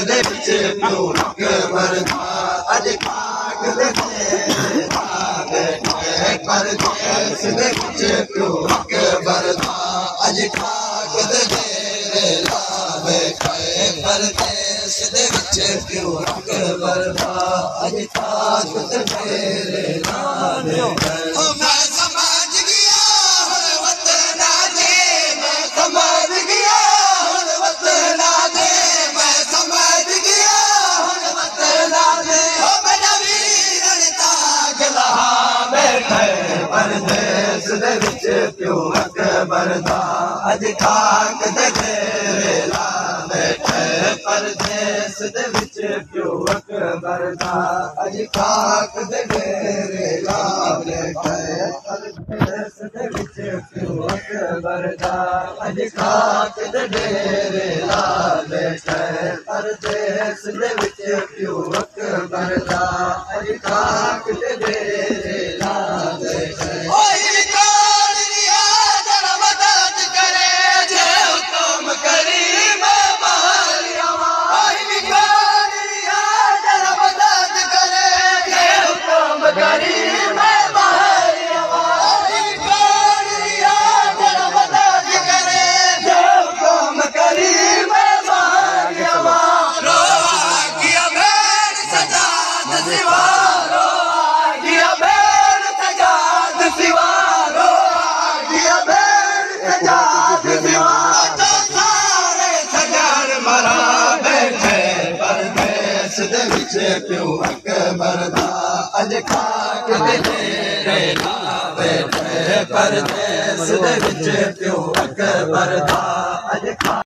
दे विच प्यो अकबर दा अज खाक दे परदेस दे विच प्यो अकबर दा अज खाक दे परदेस दे विच प्यो अकबर दा अज खाक दे मैं समझ गया हुण वतना दे मैं समझ गया हुण वतना दे मैं समझ गया हुण वतना दे ओ मेरा वीर ताज लहा बैठे परदेस दे विच प्यो अकबर दा अज खाक दे ला बैठे परदेस दे विच प्यो अकबर दा अज खाक दे ला बैठे परदेस दे विच प्यो अकबर दा अज खाक दे ला बैठे परदेस दे विच प्यो अकबर दा अज खाक दे ला बैठे प्यो अकबर दा अज खाक दे ला बैठे परदेस दे विच प्यो अकबर दा अज